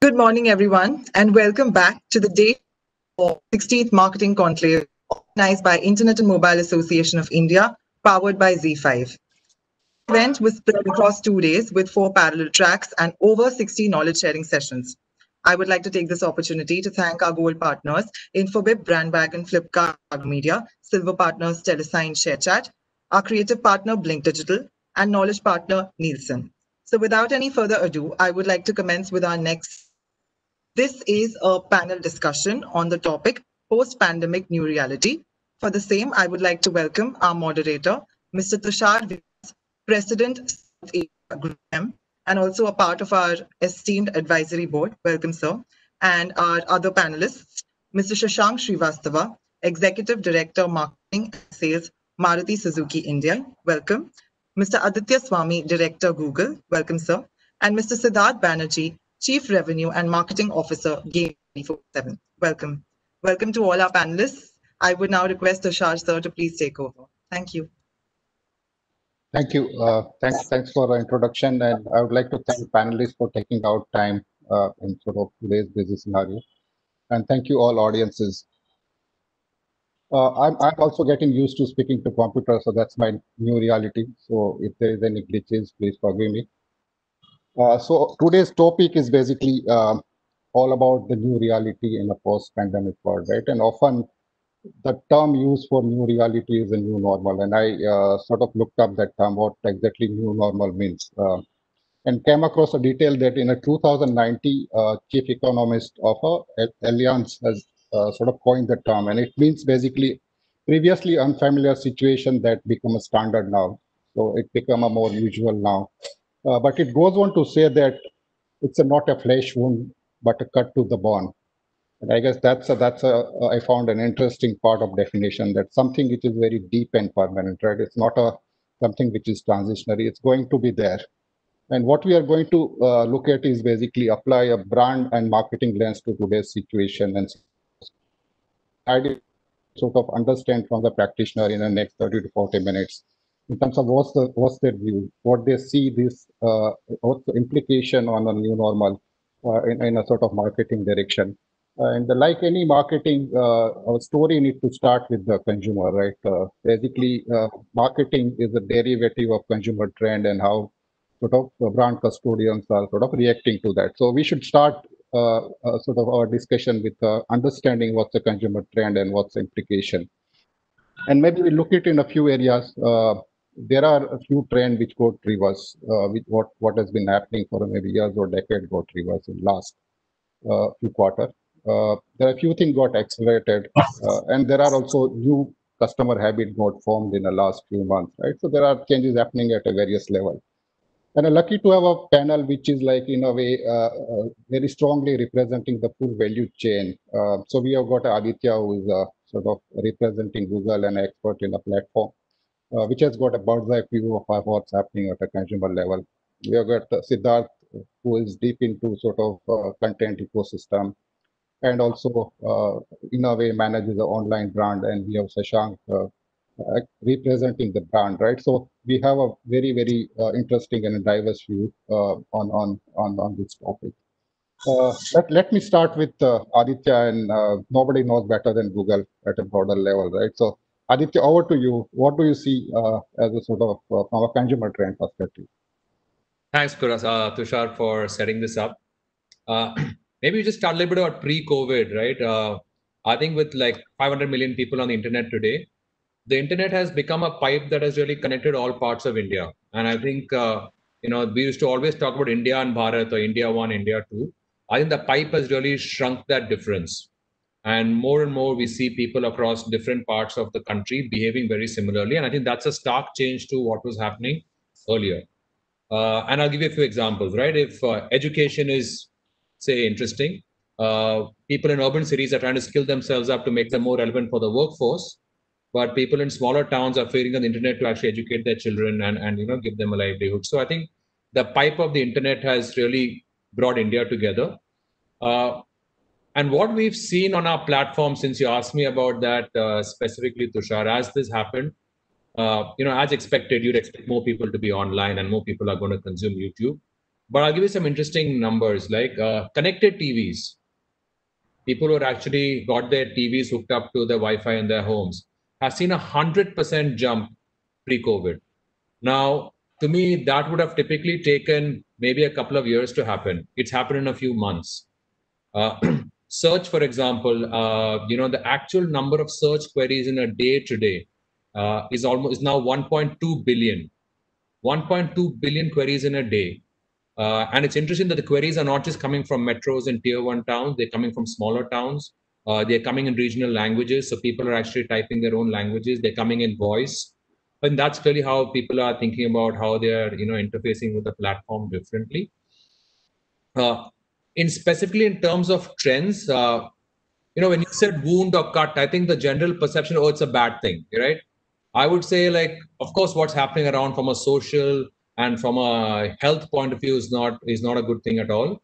Good morning, everyone, and welcome back to the day of 16th Marketing Conclave organized by Internet and Mobile Association of India, powered by Z5. The event was spread across 2 days with 4 parallel tracks and over 60 knowledge sharing sessions. I would like to take this opportunity to thank our gold partners, Infobip, Brandwagon, Flipkart, Media, silver partners, Telesign, ShareChat, our creative partner, Blink Digital, and knowledge partner, Nielsen. So without any further ado, I would like to commence with our next. This is a panel discussion on the topic post-pandemic new reality. For the same, I would like to welcome our moderator, Mr. Tushar Vyas, President, South Asia Group M, and also a part of our esteemed advisory board. Welcome, sir. And our other panelists, Mr. Shashank Srivastava, Executive Director, Marketing and Sales, Maruti Suzuki India. Welcome. Mr. Aditya Swami, Director, Google. Welcome, sir. And Mr. Siddharth Banerjee, Chief Revenue and Marketing Officer, Game 24/7. Welcome. Welcome to all our panelists. I would now request Tushar sir to please take over. Thank you. Thank you. Thanks for the introduction, and I would like to thank panelists for taking out time in sort of today's busy scenario, and thank you all audiences. I'm also getting used to speaking to computer, so that's my new reality. So if there is any glitches, please forgive me. So today's topic is basically all about the new reality in a post-pandemic world, right? And often the term used for new reality is a new normal, and I sort of looked up that term, what exactly new normal means, and came across a detail that in a 2019, chief economist of Allianz has sort of coined the term, and it means basically previously unfamiliar situation that become a standard now. So it become a more usual now. But it goes on to say that it's not a flesh wound, but a cut to the bone. And I guess I found an interesting part of definition, that something which is very deep and permanent, right? It's not a something which is transitionary. It's going to be there. And what we are going to look at is basically apply a brand and marketing lens to today's situation, and idea sort of understand from the practitioner in the next 30 to 40 minutes in terms of what's their view, what they see this, what's the implication on a new normal in a sort of marketing direction. And like any marketing, our story needs to start with the consumer, right? Basically, marketing is a derivative of consumer trend and how sort of brand custodians are sort of reacting to that. So we should start sort of our discussion with understanding what's the consumer trend and what's the implication. And maybe we look at in a few areas. There are a few trends which got reverse, with what has been happening for maybe years or decade got reverse in last few quarters. There are a few things got accelerated, and there are also new customer habit got formed in the last few months, right? So there are changes happening at a various level. And I'm lucky to have a panel which is like in a way very strongly representing the full value chain. So we have got Aditya, who is sort of representing Google and expert in the platform, which has got a bird's eye view of what's happening at a consumer level. We have got Siddharth, who is deep into sort of content ecosystem, and also in a way manages the online brand. And we have Shashank representing the brand, right? So we have a very interesting and diverse view on this topic. Let me start with Aditya, and nobody knows better than Google at a broader level, right? So Aditya, over to you. What do you see as a sort of from a consumer trend perspective? Thanks, Tushar, for setting this up. Maybe we just start a little bit about pre-COVID, right? I think with like 500 million people on the internet today, the internet has become a pipe that has really connected all parts of India. And I think, we used to always talk about India and Bharat, or India 1, India 2. I think the pipe has really shrunk that difference. And more we see people across different parts of the country behaving very similarly. And I think that's a stark change to what was happening earlier. And I'll give you a few examples, right? If education is, say, interesting, people in urban cities are trying to skill themselves up to make them more relevant for the workforce. But people in smaller towns are failing on the internet to actually educate their children and give them a livelihood. So I think the pipe of the internet has really brought India together. And what we've seen on our platform, since you asked me about that specifically, Tushar, as this happened, as expected, you'd expect more people to be online and more people are going to consume YouTube. But I'll give you some interesting numbers like connected TVs. People who actually got their TVs hooked up to the Wi-Fi in their homes have seen 100% jump pre-COVID. Now, to me, that would have typically taken maybe a couple of years to happen. It's happened in a few months. Search, for example, the actual number of search queries in a day today is now 1.2 billion. 1.2 billion queries in a day. And it's interesting that the queries are not just coming from metros and tier one towns, they're coming from smaller towns. They're coming in regional languages. So people are actually typing their own languages. They're coming in voice. And that's clearly how people are thinking about how they're interfacing with the platform differently. Specifically in terms of trends, when you said wound or cut, I think the general perception, oh, it's a bad thing, right? I would say, like, of course, what's happening around from a social and from a health point of view is not a good thing at all.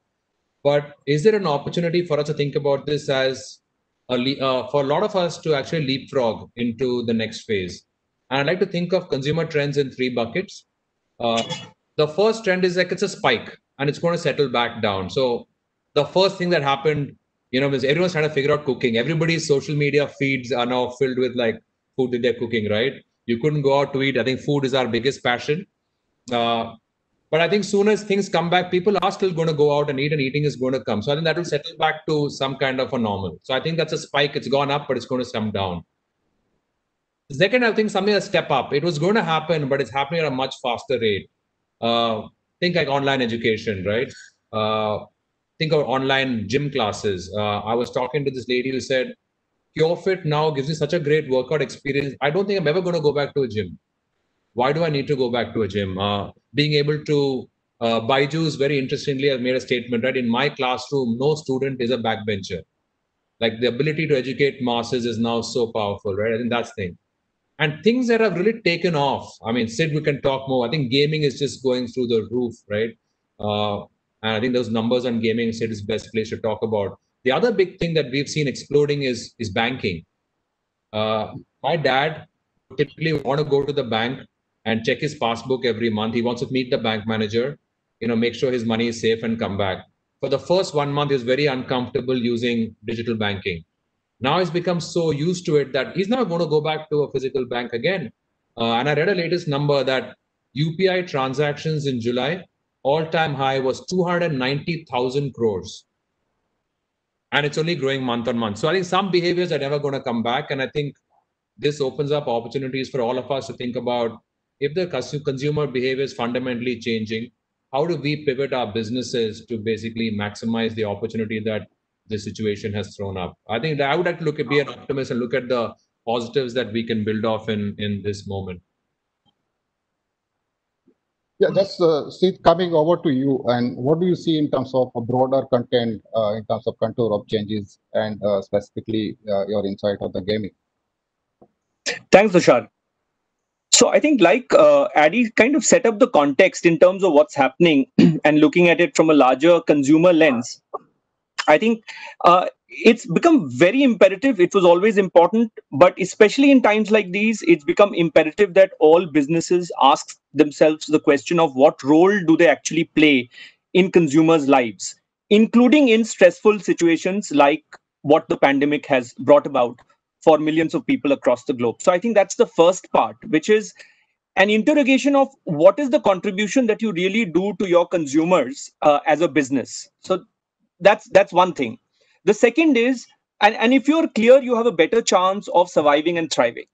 But is there an opportunity for us to think about this as for a lot of us to actually leapfrog into the next phase? And I'd like to think of consumer trends in 3 buckets. The first trend is like it's a spike and it's going to settle back down. So the first thing that happened, is everyone's trying to figure out cooking. Everybody's social media feeds are now filled with like food that they're cooking, right? You couldn't go out to eat. I think food is our biggest passion. But I think soon as things come back, people are still going to go out and eat, and eating is going to come. So I think that will settle back to some kind of a normal. So I think that's a spike. It's gone up, but it's going to come down. Second, I think something a step up. It was going to happen, but it's happening at a much faster rate. Think like online education, right? Think of online gym classes. I was talking to this lady who said, CureFit now gives me such a great workout experience. I don't think I'm ever going to go back to a gym. Why do I need to go back to a gym? Being able to, Byju's very interestingly has made a statement, right? In my classroom, no student is a backbencher. Like the ability to educate masses is now so powerful, right? I think that's the thing. And things that have really taken off. I mean, Sid, we can talk more. I think gaming is just going through the roof, right? And I think those numbers on gaming, Sid is the best place to talk about. The other big thing that we've seen exploding is banking. My dad typically want to go to the bank and check his passbook every month. He wants to meet the bank manager, make sure his money is safe and come back. For the first 1 month, he was very uncomfortable using digital banking. Now he's become so used to it that he's not going to go back to a physical bank again. And I read a latest number that UPI transactions in July, all-time high was 290,000 crores. And it's only growing month on month. So I think some behaviors are never going to come back. And I think this opens up opportunities for all of us to think about if the consumer behavior is fundamentally changing, how do we pivot our businesses to basically maximize the opportunity that the situation has thrown up? I think that I would like to be an optimist and look at the positives that we can build off in this moment. Yeah, that's Sid, coming over to you. And what do you see in terms of a broader content, in terms of contour of changes, and specifically your insight on the gaming? Thanks, Tushar. So I think like Addy kind of set up the context in terms of what's happening and looking at it from a larger consumer lens. I think it's become very imperative. It was always important, but especially in times like these, it's become imperative that all businesses ask themselves the question of what role do they actually play in consumers' lives, including in stressful situations like what the pandemic has brought about for millions of people across the globe. So I think that's the first part, which is an interrogation of what is the contribution that you really do to your consumers as a business. So that's one thing. The second is, and if you're clear, you have a better chance of surviving and thriving.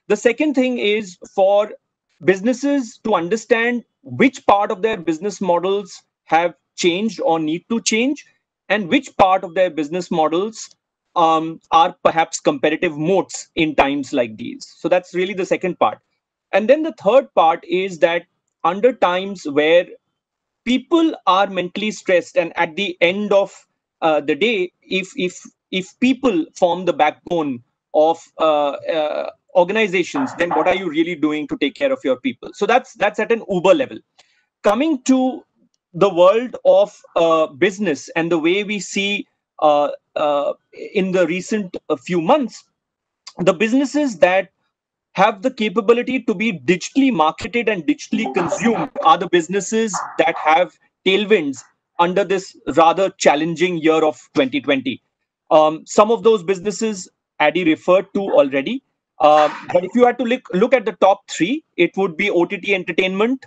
The second thing is for businesses to understand which part of their business models have changed or need to change, and which part of their business models are perhaps competitive moats in times like these. So that's really the second part. And then the third part is that under times where people are mentally stressed, and at the end of the day, if people form the backbone of organizations, then what are you really doing to take care of your people? So that's at an Uber level. Coming to the world of business and the way we see in the recent few months, the businesses that have the capability to be digitally marketed and digitally consumed are the businesses that have tailwinds under this rather challenging year of 2020. Some of those businesses Adi referred to already. But if you had to look at the top three, it would be OTT entertainment,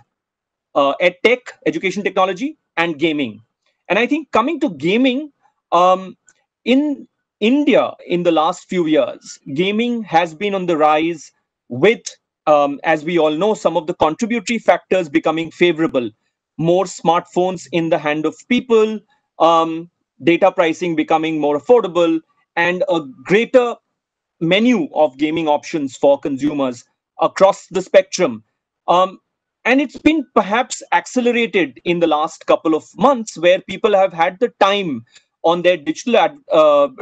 edtech, education technology, and gaming. And I think coming to gaming, in India in the last few years, gaming has been on the rise with, as we all know, some of the contributory factors becoming favorable. More smartphones in the hand of people, data pricing becoming more affordable, and a greater menu of gaming options for consumers across the spectrum. Um, and it's been perhaps accelerated in the last couple of months where people have had the time on their digital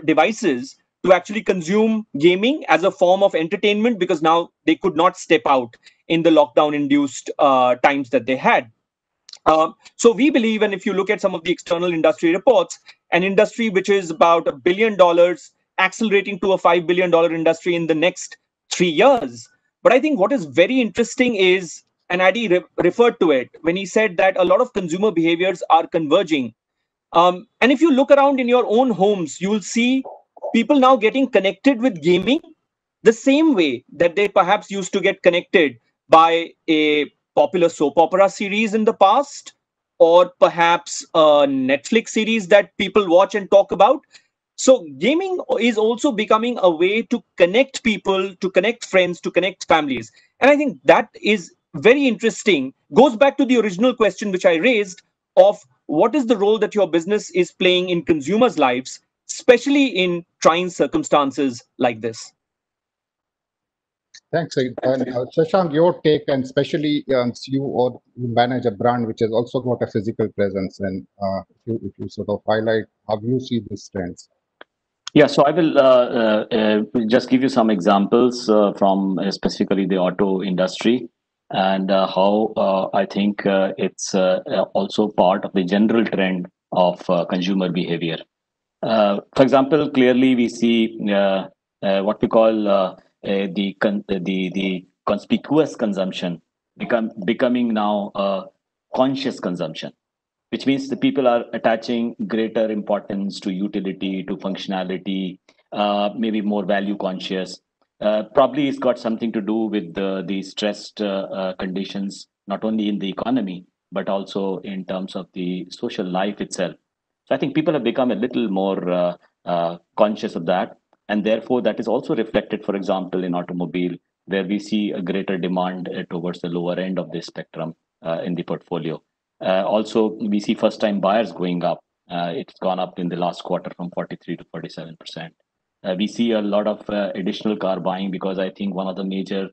devices to actually consume gaming as a form of entertainment because now they could not step out in the lockdown induced times that they had. So we believe, and if you look at some of the external industry reports, an industry which is about $1 billion accelerating to a $5 billion industry in the next 3 years. But I think what is very interesting is, and Adi referred to it when he said that a lot of consumer behaviors are converging. And if you look around in your own homes, you'll see people now getting connected with gaming the same way that they perhaps used to get connected by a popular soap opera series in the past, or perhaps a Netflix series that people watch and talk about. So, gaming is also becoming a way to connect people, to connect friends, to connect families. And I think that is very interesting. Goes back to the original question which I raised of what is the role that your business is playing in consumers' lives, especially in trying circumstances like this. Thanks, Said. And Shashank, your take, and especially you manage a brand which has also got a physical presence, and if you sort of highlight how you see these trends. Yeah, so I will just give you some examples from specifically the auto industry and how I think it's also part of the general trend of consumer behavior. For example, clearly we see what we call the conspicuous consumption becoming now conscious consumption, which means the people are attaching greater importance to utility, to functionality, maybe more value conscious. Probably it's got something to do with the stressed conditions, not only in the economy, but also in terms of the social life itself. So I think people have become a little more conscious of that. And therefore, that is also reflected, for example, in automobile, where we see a greater demand towards the lower end of the spectrum in the portfolio. Also, we see first-time buyers going up. It's gone up in the last quarter from 43 to 47%. We see a lot of additional car buying because I think one of the major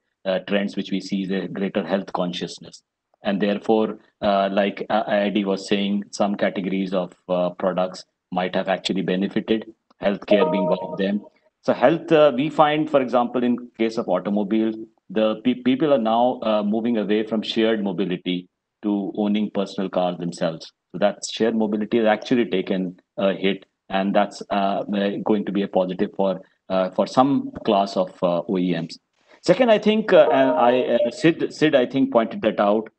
trends which we see is a greater health consciousness. And therefore, like Adi was saying, some categories of products might have actually benefited, healthcare being one of them. So health, we find, for example, in case of automobile, the people are now moving away from shared mobility to owning personal cars themselves. So that shared mobility has actually taken a hit, and that's going to be a positive for some class of OEMs. Second, I think Sid I think pointed that out.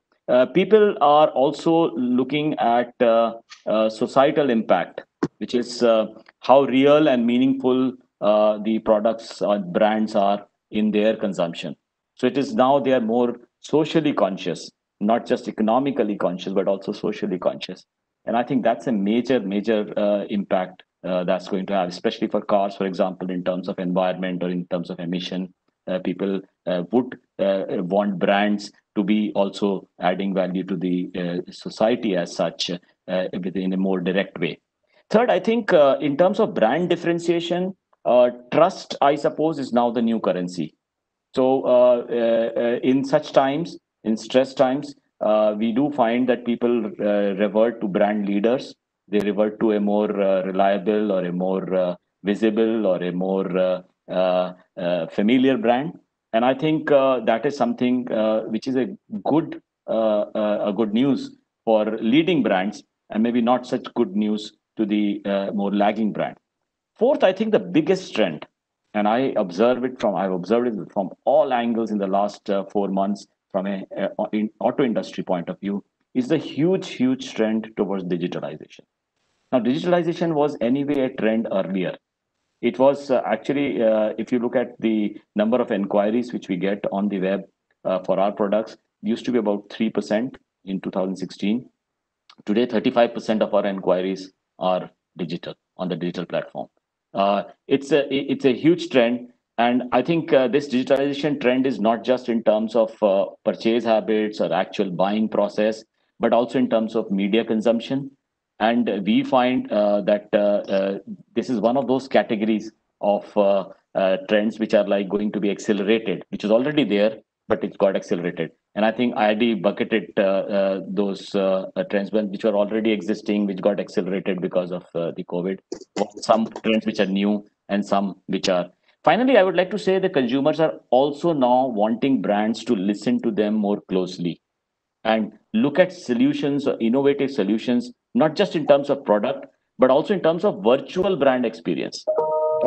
People are also looking at societal impact, which is how real and meaningful the products or brands are in their consumption. So it is now they are more socially conscious, not just economically conscious, but also socially conscious. And I think that's a major impact that's going to have, especially for cars, for example, in terms of environment or in terms of emission. People would want brands to be also adding value to the society as such in a more direct way. Third, I think in terms of brand differentiation, trust, I suppose, is now the new currency. So in such times, in stress times, we do find that people revert to brand leaders. They revert to a more reliable or a more visible or a more familiar brand. And I think that is something which is a good news for leading brands, and maybe not such good news to the more lagging brand. Fourth, I think the biggest trend, and I've observed it from all angles in the last 4 months from a in auto industry point of view, is the huge trend towards digitalization. Now, digitalization was anyway a trend earlier. It was actually, if you look at the number of inquiries which we get on the web for our products, it used to be about 3% in 2016. Today, 35% of our inquiries are digital on the digital platform. It's a huge trend, and I think this digitalization trend is not just in terms of purchase habits or actual buying process, but also in terms of media consumption. And we find that this is one of those categories of trends which are like going to be accelerated, which is already there, but it's got accelerated. And I think IID bucketed those trends which were already existing, which got accelerated because of the COVID. Some trends which are new and some which are. Finally, I would like to say the consumers are also now wanting brands to listen to them more closely and look at solutions, innovative solutions, not just in terms of product, but also in terms of virtual brand experience.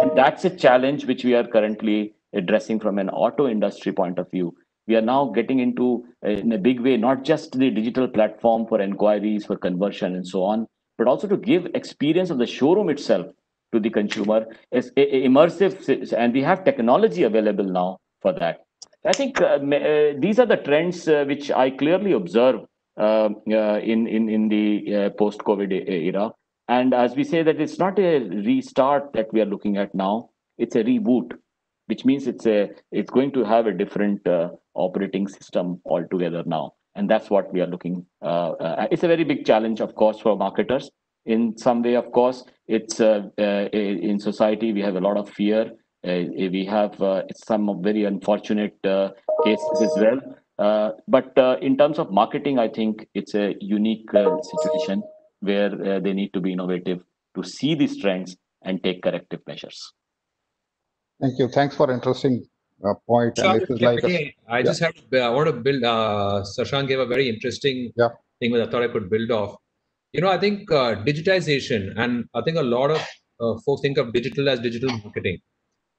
And that's a challenge which we are currently addressing from an auto industry point of view. We are now getting into, in a big way, not just the digital platform for inquiries, for conversion, and so on, but also to give experience of the showroom itself to the consumer is immersive, and we have technology available now for that. I think these are the trends which I clearly observe in the post-COVID era. And as we say that it's not a restart that we are looking at now, it's a reboot, which means it's going to have a different operating system altogether now. And that's what we are looking. It's a very big challenge, of course, for marketers. In some way, of course, it's in society we have a lot of fear. We have some very unfortunate cases as well. But in terms of marketing, I think it's a unique situation where they need to be innovative to see these trends and take corrective measures. Thank you. Thanks for interesting point. So And this is like I just have I want to build. Sashank gave a very interesting thing that I thought I could build off. I think digitization, and I think a lot of folks think of digital as digital marketing.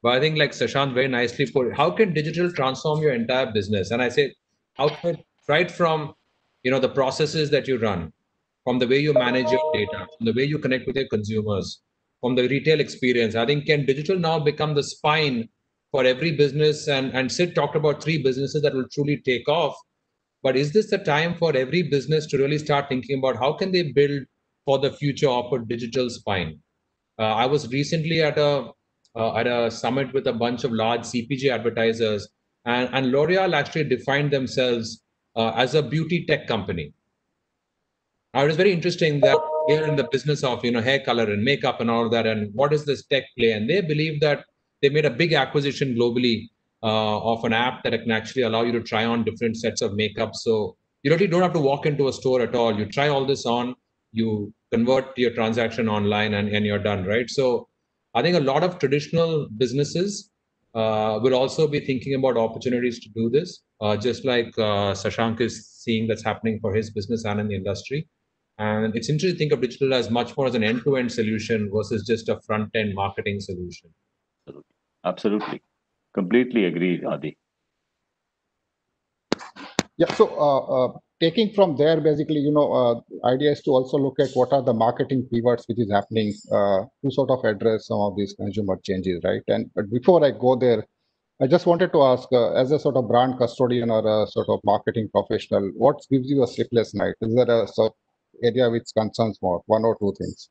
But I think, like Sashank very nicely put, how can digital transform your entire business? And I say, how can it, right from the processes that you run, from the way you manage your data, from the way you connect with your consumers, from the retail experience. I think can digital now become the spine for every business? And Sid talked about 3 businesses that will truly take off. But is this the time for every business to really start thinking about how can they build for the future of a digital spine? I was recently at a summit with a bunch of large CPG advertisers, and L'Oreal actually defined themselves as a beauty tech company. Now, it is very interesting that they're in the business of hair color and makeup and all of that, and what is this tech play? And they believe that they made a big acquisition globally of an app that can actually allow you to try on different sets of makeup. So you really don't have to walk into a store at all. You try all this on, you convert your transaction online, and you're done, right? So I think a lot of traditional businesses will also be thinking about opportunities to do this, just like Sashank is seeing that's happening for his business and in the industry. And it's interesting to think of digital as much more as an end-to-end solution versus just a front-end marketing solution. Absolutely. Completely agree, Adi. Yeah, so taking from there, basically, idea is to also look at what are the marketing pivots which is happening to sort of address some of these consumer changes, right? But before I go there, I just wanted to ask, as a sort of brand custodian or a sort of marketing professional, what gives you a sleepless night? Is there a sort of area which concerns more, 1 or 2 things?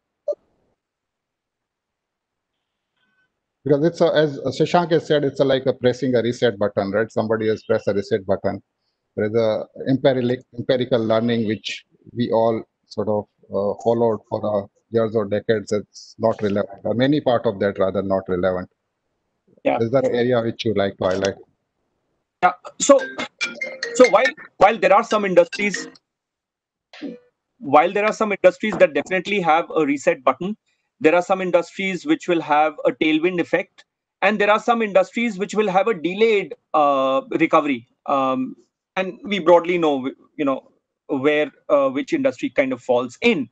Because it's as Shashank has said, it's like a pressing a reset button, right? Somebody has pressed a reset button. There is a empirical learning which we all sort of followed for years or decades. It's not relevant, or many part of that rather not relevant. Yeah. Is there an area which you like to highlight? Yeah. So while there are some industries, that definitely have a reset button, there are some industries which will have a tailwind effect, and there are some industries which will have a delayed recovery. And we broadly know, where which industry kind of falls in.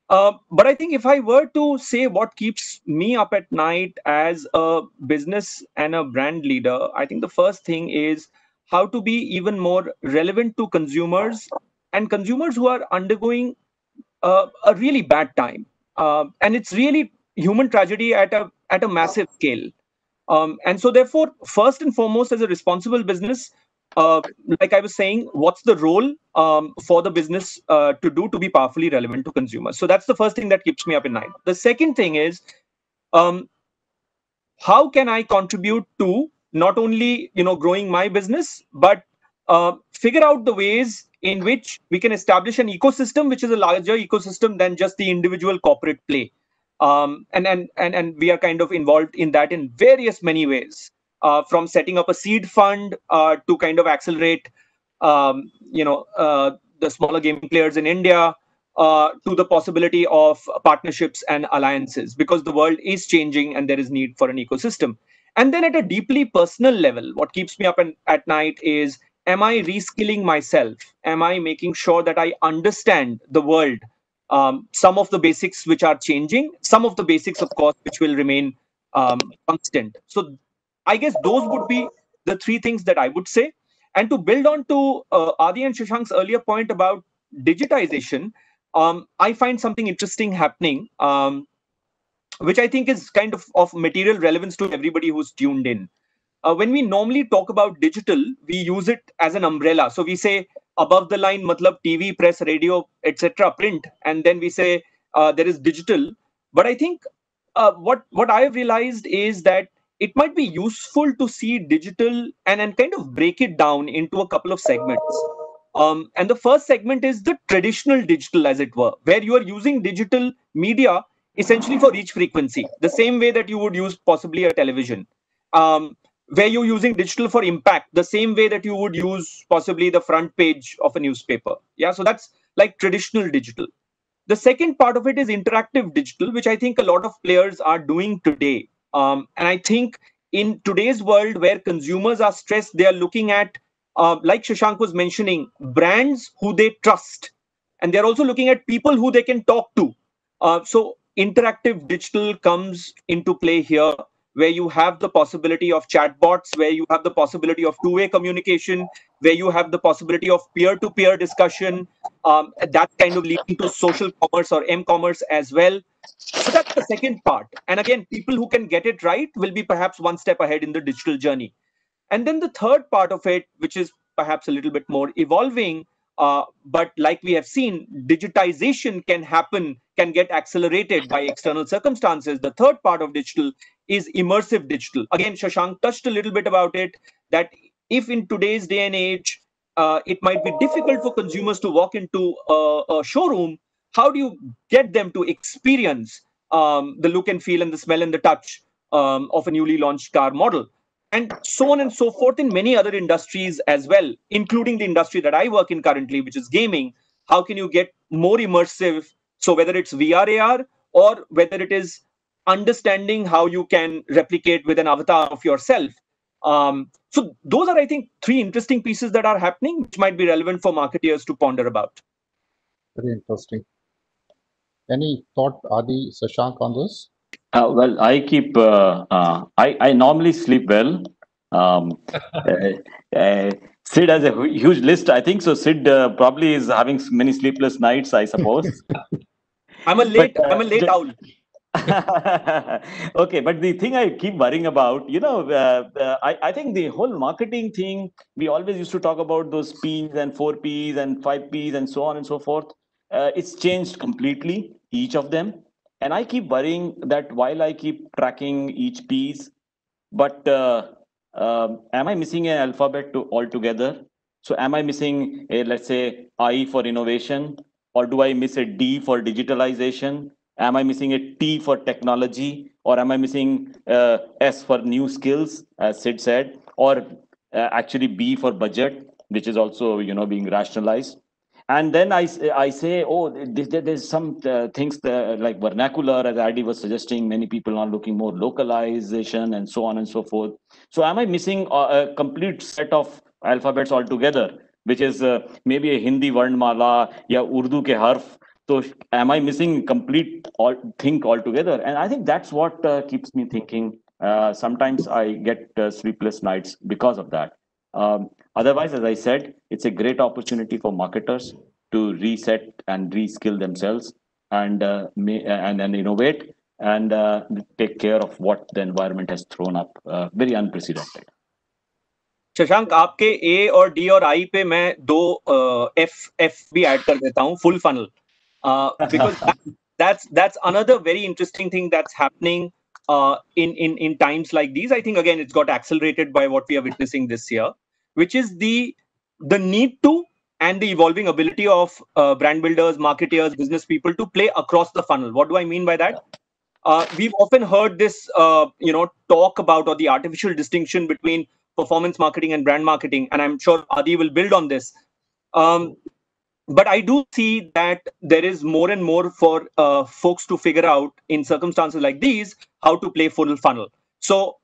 But I think if I were to say what keeps me up at night as a business and a brand leader, I think the first thing is how to be even more relevant to consumers and consumers who are undergoing a really bad time. And it's really human tragedy at a massive scale. And so therefore, first and foremost, as a responsible business, like I was saying, what's the role for the business to do to be powerfully relevant to consumers? So that's the first thing that keeps me up at night. The second thing is, how can I contribute to not only growing my business, but figure out the ways in which we can establish an ecosystem which is a larger ecosystem than just the individual corporate play. And we are kind of involved in that in various many ways, from setting up a seed fund to kind of accelerate the smaller gaming players in India, to the possibility of partnerships and alliances, because the world is changing and there is need for an ecosystem. And then at a deeply personal level, what keeps me up at night is, am I reskilling myself? Am I making sure that I understand the world? Some of the basics which are changing, some of the basics, of course, which will remain constant. So I guess those would be the three things that I would say. And to build on to Adi and Shashank's earlier point about digitization, I find something interesting happening, which I think is kind of material relevance to everybody who's tuned in. When we normally talk about digital, we use it as an umbrella. So we say above the line, matlab TV, press, radio, etc., print, and then we say there is digital. But I think what I have realized is that it might be useful to see digital and kind of break it down into a couple of segments. And the first segment is the traditional digital, as it were, where you are using digital media essentially for each frequency, the same way that you would use possibly a television. Where you're using digital for impact, the same way that you would use possibly the front page of a newspaper. Yeah, so that's like traditional digital. The second part of it is interactive digital, which I think a lot of players are doing today. And I think in today's world where consumers are stressed, they are looking at, like Shashank was mentioning, brands who they trust. And they're also looking at people who they can talk to. So interactive digital comes into play here, where you have the possibility of chatbots, where you have the possibility of two-way communication, where you have the possibility of peer-to-peer discussion, that kind of leading to social commerce or m-commerce as well. So that's the second part. And again, people who can get it right will be perhaps one step ahead in the digital journey. And then the third part of it, which is perhaps a little bit more evolving, but like we have seen, digitization can get accelerated by external circumstances. The third part of digital is immersive digital. Again, Shashank touched a little bit about it, that if in today's day and age, it might be difficult for consumers to walk into a showroom, how do you get them to experience the look and feel and the smell and the touch of a newly launched car model? And so on and so forth in many other industries as well, including the industry that I work in currently, which is gaming. How can you get more immersive? So whether it's VR, AR, or whether it is understanding how you can replicate with an avatar of yourself. So those are, I think, three interesting pieces that are happening, which might be relevant for marketeers to ponder about. Very interesting. Any thought, Adi, Shashank, on this? Well, I keep. I normally sleep well. Sid has a huge list, I think. So Sid probably is having many sleepless nights, I suppose. I'm a late owl. Okay, but the thing I keep worrying about, I think the whole marketing thing, we always used to talk about those P's and 4P's and 5P's and so on and so forth. It's changed completely, each of them. And I keep worrying that while I keep tracking each piece, but am I missing an alphabet altogether? So am I missing a, let's say, I for innovation, or do I miss a D for digitalization? Am I missing a T for technology, or am I missing S for new skills, as Sid said, or actually B for budget, which is also being rationalized? And then I say, oh, there's some things like vernacular, as Adi was suggesting. Many people are looking more localization and so on and so forth. So am I missing a complete set of alphabets altogether, which is maybe a Hindi Varnmala, ya Urdu ke harf? So am I missing complete thing altogether? And I think that's what keeps me thinking. Sometimes I get sleepless nights because of that. Otherwise, as I said, it's a great opportunity for marketers to reset and reskill themselves and innovate and take care of what the environment has thrown up. Very unprecedented. Shashank, आपके ए और D और आई पे मैं दो F भी add कर देता हूँ, full funnel, because that's another very interesting thing that's happening in times like these. I think again it's got accelerated by what we are witnessing this year, which is the need to and the evolving ability of brand builders, marketeers, business people to play across the funnel. What do I mean by that? We've often heard this, talk about, or the artificial distinction between performance marketing and brand marketing, and I'm sure Adi will build on this. But I do see that there is more and more for folks to figure out in circumstances like these how to play full funnel. So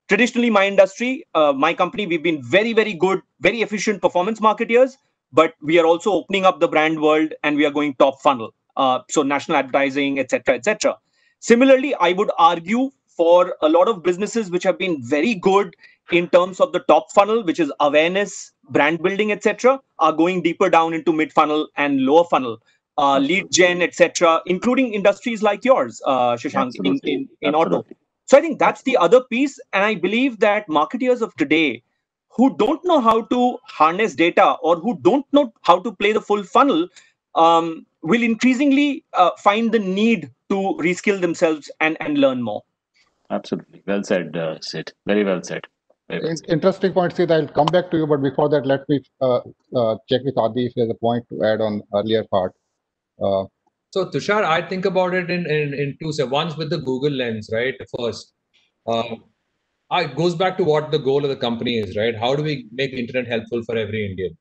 traditionally, my industry, my company, we've been very, very good, very efficient performance marketeers, but we are also opening up the brand world and we are going top funnel. So national advertising, etc., etc. Similarly, I would argue for a lot of businesses which have been very good in terms of the top funnel, which is awareness, brand building, etc., are going deeper down into mid funnel and lower funnel, lead gen, etc., including industries like yours, Shashank, in auto. So I think that's the other piece. And I believe that marketeers of today who don't know how to harness data or who don't know how to play the full funnel will increasingly find the need to reskill themselves and learn more. Absolutely. Well said, Sid. Very well said. Interesting point, Sid. I'll come back to you, but before that, let me check with Adi if there's a point to add on earlier part. So Tushar, I think about it in two steps. One's with the Google lens, right? First, it goes back to what the goal of the company is, right? How do we make the internet helpful for every Indian?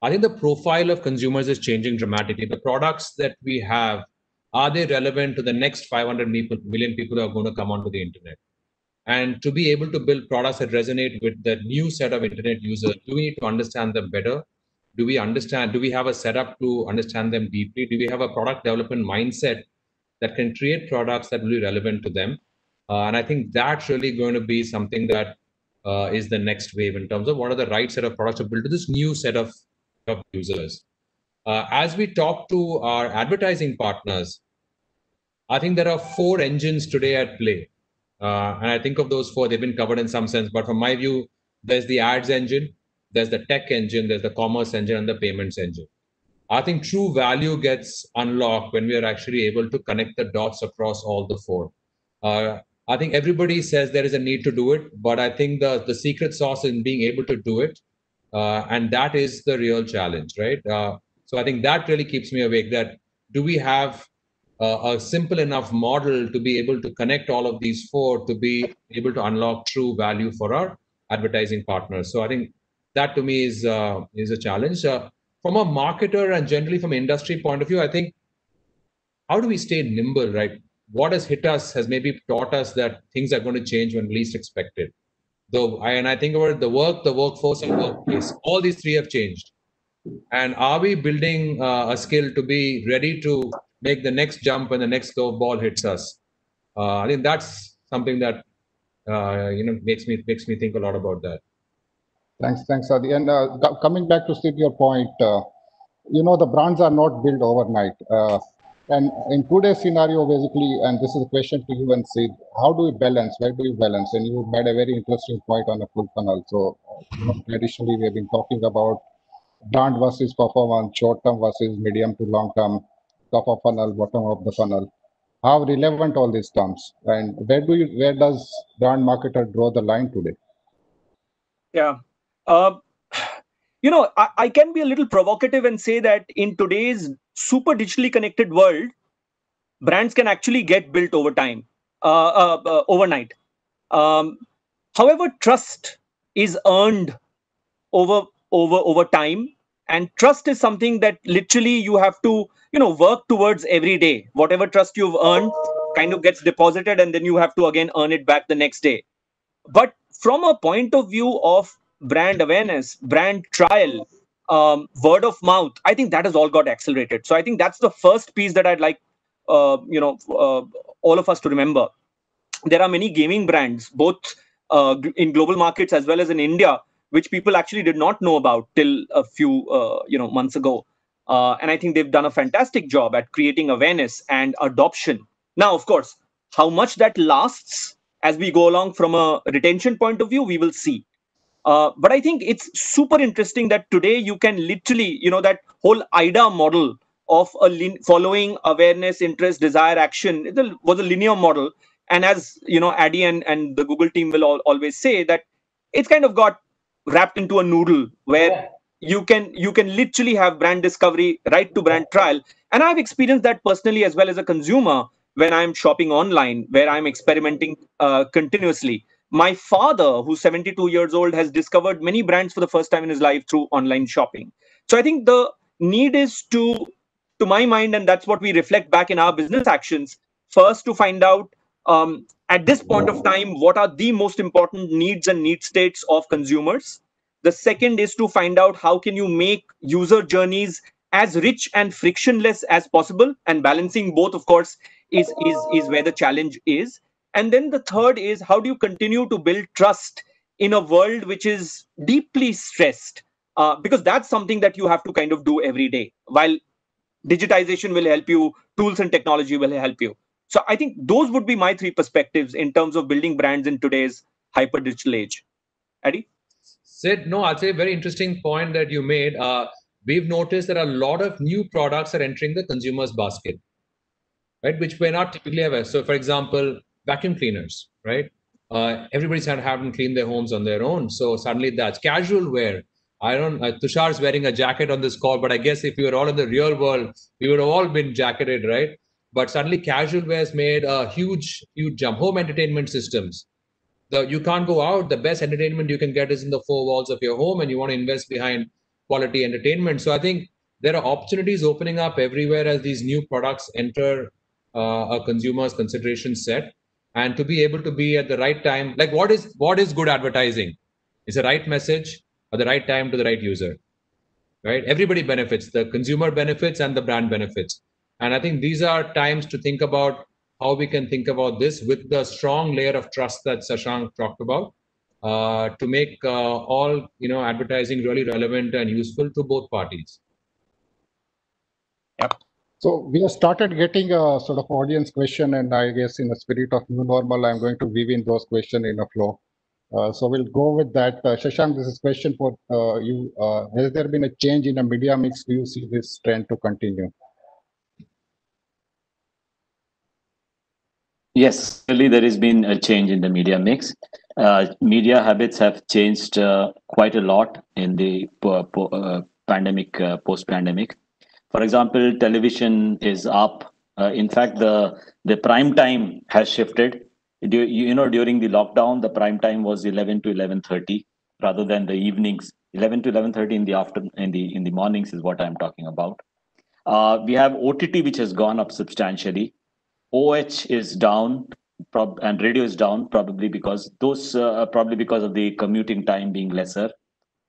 I think the profile of consumers is changing dramatically. The products that we have, are they relevant to the next 500 million people who are going to come onto the internet? And to be able to build products that resonate with the new set of internet users, do we need to understand them better? Do we have a setup to understand them deeply? Do we have a product development mindset that can create products that will be relevant to them? And I think that's really going to be something that is the next wave in terms of what are the right set of products to build to this new set of users. As we talk to our advertising partners, I think there are 4 engines today at play. And I think of those 4, they've been covered in some sense. But from my view, there's the ads engine, there's the tech engine, there's the commerce engine, and the payments engine. I think true value gets unlocked when we are actually able to connect the dots across all the 4. I think everybody says there is a need to do it, but I think the secret sauce in being able to do it, and that is the real challenge, right? So I think that really keeps me awake, that do we have a simple enough model to be able to connect all of these 4 to be able to unlock true value for our advertising partners. So I think that to me is a challenge. From a marketer and generally from an industry point of view, I think, how do we stay nimble, right? What has hit us has maybe taught us that things are going to change when least expected. And I think about the work, the workforce, and workplace. All these 3 have changed. And are we building a skill to be ready to make the next jump when the next ball hits us? I think that's something that makes me think a lot about that. Thanks, Adi. And coming back to Sid, your point, the brands are not built overnight. And in today's scenario, basically, and this is a question to you and Sid, how do we balance? Where do we balance? And you made a very interesting point on the full funnel. So traditionally, we have been talking about brand versus performance, short term versus medium to long term, top of funnel, bottom of the funnel. How relevant all these terms, and where does brand marketer draw the line today? Yeah. I can be a little provocative and say that in today's super digitally connected world, brands can actually get built over time, overnight. However, trust is earned over time, and trust is something that literally you have to work towards every day. Whatever trust you've earned kind of gets deposited, and then you have to again earn it back the next day. But from a point of view of brand awareness, brand trial, word of mouth, I think that has all got accelerated. So I think that's the first piece that I'd like all of us to remember. There are many gaming brands, both in global markets as well as in India, which people actually did not know about till a few months ago. And I think they've done a fantastic job at creating awareness and adoption. Now, of course, how much that lasts as we go along from a retention point of view, we will see. But I think it's super interesting that today you can literally, that whole IDA model of following awareness, interest, desire, action was a linear model. And as Addy and the Google team will always say that it's kind of got wrapped into a noodle where you can literally have brand discovery right to brand trial. And I've experienced that personally as well as a consumer when I'm shopping online, where I'm experimenting continuously. My father, who's 72 years old, has discovered many brands for the first time in his life through online shopping. So I think the need is to my mind, and that's what we reflect back in our business actions, first to find out at this point of time, what are the most important needs and need states of consumers. The second is to find out how can you make user journeys as rich and frictionless as possible, and balancing both, of course, is where the challenge is. And then the third is how do you continue to build trust in a world which is deeply stressed? Because that's something that you have to kind of do every day. While digitization will help you, tools and technology will help you. So I think those would be my three perspectives in terms of building brands in today's hyper digital age. Addy? Sid, no, I'd say a very interesting point that you made. We've noticed that a lot of new products are entering the consumer's basket, right? Which we're not typically aware. So, for example, vacuum cleaners, right? Everybody's having cleaned their homes on their own. So suddenly that's casual wear. Tushar's wearing a jacket on this call, but I guess if we were all in the real world, we would have all been jacketed, right? But suddenly casual wear has made a huge jump. Home entertainment systems. You can't go out. The best entertainment you can get is in the four walls of your home, and you want to invest behind quality entertainment. So I think there are opportunities opening up everywhere as these new products enter a consumer's consideration set, and to be able to be at the right time. Like what is good advertising? It's the right message at the right time to the right user, right? Everybody benefits. The consumer benefits and the brand benefits. And I think these are times to think about how we can think about this with the strong layer of trust that Shashank talked about, to make all advertising really relevant and useful to both parties. Yep. So we have started getting a sort of audience question, and I guess in the spirit of new normal, I'm going to weave in those questions in a flow. So we'll go with that. Shashank, this is a question for you. Has there been a change in the media mix? Do you see this trend to continue? Yes, clearly there has been a change in the media mix. Media habits have changed quite a lot in the pandemic, post-pandemic. For example, television is up. In fact, the prime time has shifted. During the lockdown, the prime time was 11 to 11:30 rather than the evenings. 11 to 11:30 in the afternoon, in the mornings is what I'm talking about. We have OTT, which has gone up substantially. OH is down, and radio is down, probably because of the commuting time being lesser.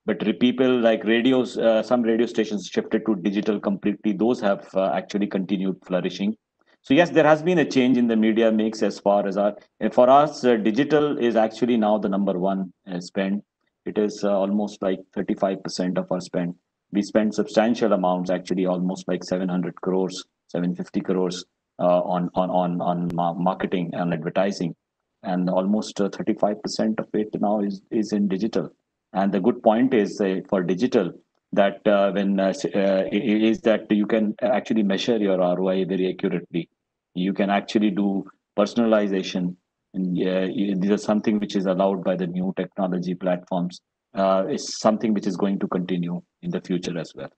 But people like radios, some radio stations shifted to digital completely. Those have actually continued flourishing. So yes, there has been a change in the media mix as far as for us, digital is actually now the number one spend. It is almost like 35% of our spend. We spend substantial amounts, actually almost like 700 crores, 750 crores on marketing and advertising, and almost 35% of it now is in digital. And the good point is for digital that is that you can actually measure your ROI very accurately. You can actually do personalization, and this is something which is allowed by the new technology platforms. It's something which is going to continue in the future as well.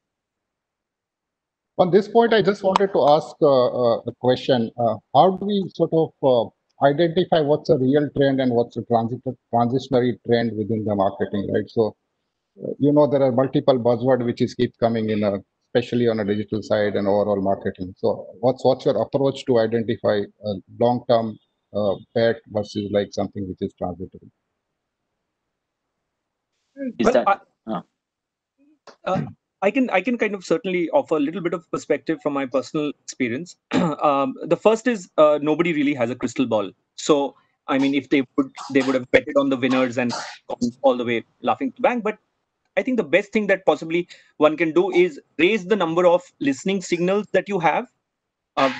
On this point, I just wanted to ask a question. How do we sort of identify what's a real trend and what's a transitionary trend within the marketing, right? So, there are multiple buzzwords which keep coming in, especially on a digital side and overall marketing. So what's your approach to identify a long-term bet versus like something which is transitory? I can kind of certainly offer a little bit of perspective from my personal experience. The first is nobody really has a crystal ball. So I mean, if they would have betted on the winners and gone all the way laughing to bank. But I think the best thing that possibly one can do is raise the number of listening signals that you have.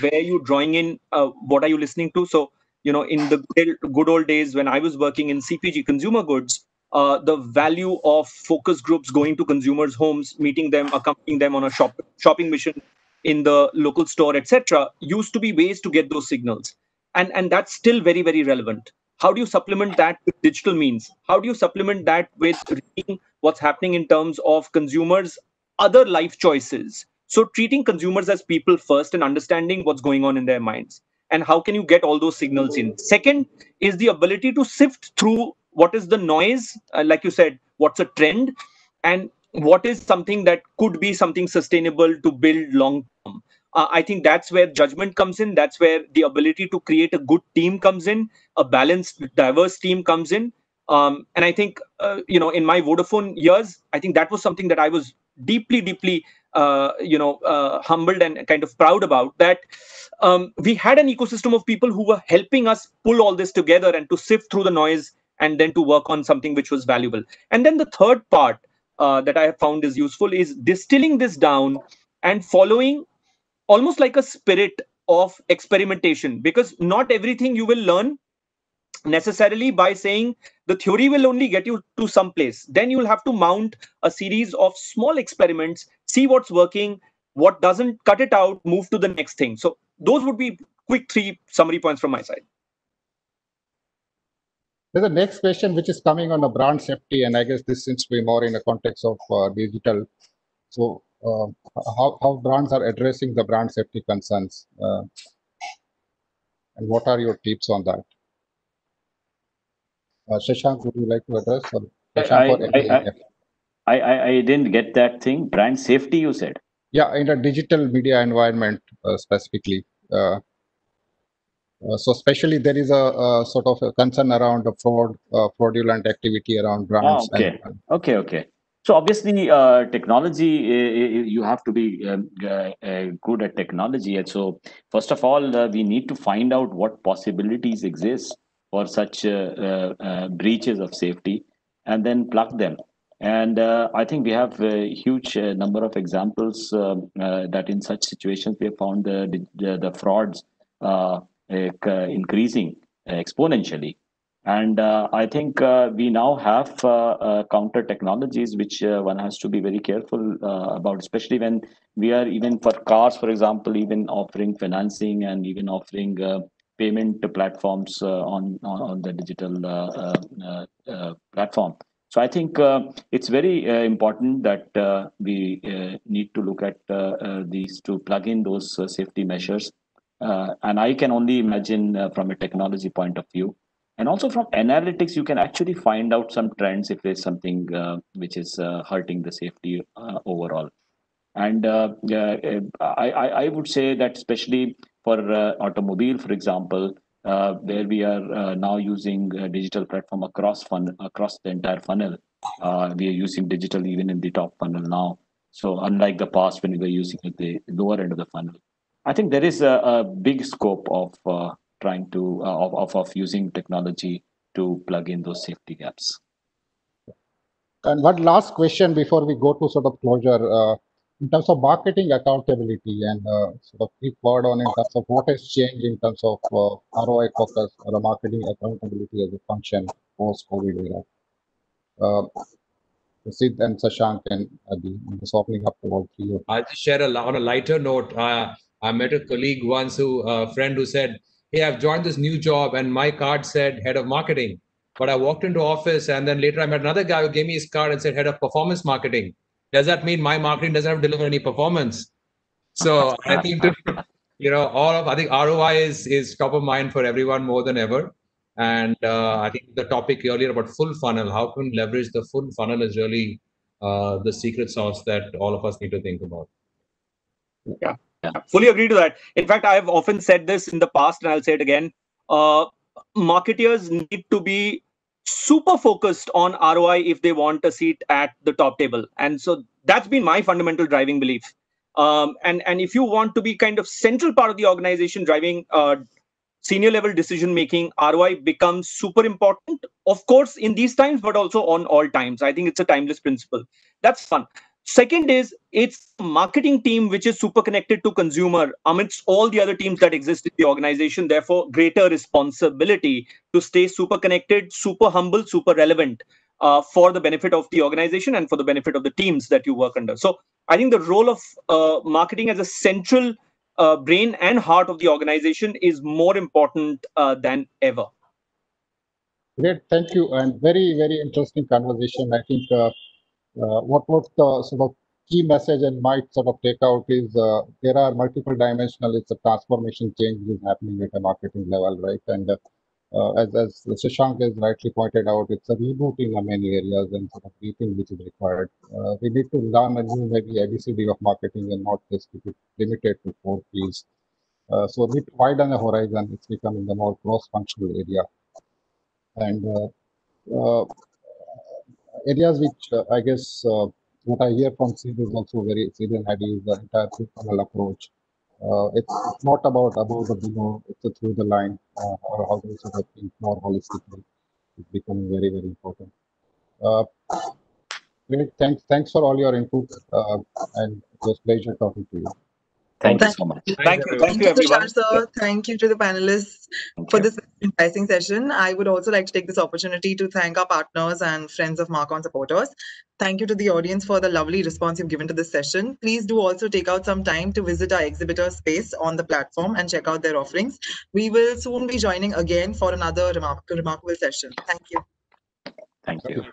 Where you drawing in, what are you listening to? So, in the good old days when I was working in CPG, consumer goods, the value of focus groups going to consumers' homes, meeting them, accompanying them on a shopping mission in the local store, etc., used to be ways to get those signals. And that's still very, very relevant. How do you supplement that with digital means? How do you supplement that with reading what's happening in terms of consumers' other life choices? So treating consumers as people first and understanding what's going on in their minds. And how can you get all those signals in? Second is the ability to sift through what is the noise, like you said, what's a trend, and what is something that could be something sustainable to build long term. I think that's where judgment comes in. That's where the ability to create a good team comes in, a balanced, diverse team comes in. And I think, in my Vodafone years, I think that was something that I was deeply, deeply humbled and kind of proud about, that we had an ecosystem of people who were helping us pull all this together and to sift through the noise and then to work on something which was valuable. And then the third part that I have found is useful is distilling this down and following almost like a spirit of experimentation, because not everything you will learn necessarily by saying the theory will only get you to some place. Then you will have to mount a series of small experiments, see what's working, what doesn't, cut it out, move to the next thing. So those would be quick 3 summary points from my side. There's a next question which is coming on the brand safety, and I guess this seems to be more in the context of digital. So how brands are addressing the brand safety concerns, and what are your tips on that? Shashank, would you like to address? Or I didn't get that thing. Brand safety, you said? Yeah, in a digital media environment specifically. So especially there is a sort of a concern around the fraudulent activity around brands. Okay. So obviously, technology, you have to be good at technology. And so first of all, we need to find out what possibilities exist for such breaches of safety and then plug them. And I think we have a huge number of examples that in such situations we have found the frauds increasing exponentially. And I think we now have counter technologies which one has to be very careful about, especially when we are, even for cars, for example, even offering financing and even offering payment platforms on the digital platform. So I think it's very important that we need to look at these to plug in those safety measures. And I can only imagine from a technology point of view. And also from analytics, you can actually find out some trends if there's something which is hurting the safety overall. And I would say that especially for automobile, for example, where we are now using digital platform across the entire funnel. We are using digital even in the top funnel now. So unlike the past when we were using at the lower end of the funnel, I think there is a big scope of trying to of using technology to plug in those safety gaps. And one last question before we go to sort of closure, in terms of marketing accountability and sort of quick word on in terms of what has changed in terms of ROI focus or the marketing accountability as a function post-COVID era. Sid and Shashank and Adi, I'm just opening up to all three. I'll just share on a lighter note. I met a colleague once, a friend who said, "Hey, I've joined this new job and my card said head of marketing. But I walked into office and then later I met another guy who gave me his card and said head of performance marketing. Does that mean my marketing doesn't have to deliver any performance?" So I think, I think ROI is top of mind for everyone more than ever. And I think the topic earlier about full funnel, how can we leverage the full funnel is really the secret sauce that all of us need to think about. Yeah. Fully agree to that. In fact, I've often said this in the past and I'll say it again. Marketers need to be super focused on ROI if they want a seat at the top table. And so that's been my fundamental driving belief. And if you want to be kind of central part of the organization driving senior level decision making, ROI becomes super important, of course, in these times, but also on all times. I think it's a timeless principle. That's fun. Second is, it's a marketing team which is super connected to consumer amidst all the other teams that exist in the organization. Therefore, greater responsibility to stay super connected, super humble, super relevant for the benefit of the organization and for the benefit of the teams that you work under. So I think the role of marketing as a central brain and heart of the organization is more important than ever. Great, thank you, and very, very interesting conversation. I think what the sort of key message and might sort of take out is there are multiple dimensional. It's a transformation change is happening at a marketing level, right? And as Shashank has rightly pointed out, it's a reboot in many areas and sort of rethink which is required. We need to learn a new maybe ABCD of marketing and not just keep it limited to 4 Ps. So we widen the horizon. It's becoming a more cross-functional area. And areas which I guess what I hear from Sid is also very, Sid and Hadi, is the entire full approach. It's not about above the below, it's a through the line, or how to sort of think more holistically. It's becoming very, very important. Great, thanks for all your input, and it was a pleasure talking to you. Thank you so much. Thank you, Tushar everyone. sir. Thank you to the panelists Thank for you. this enticing session. I would also like to take this opportunity to thank our partners and friends of Marcon supporters. Thank you to the audience for the lovely response you've given to this session. Please do also take out some time to visit our exhibitor space on the platform and check out their offerings. We will soon be joining again for another remarkable session. Thank you. Thank you.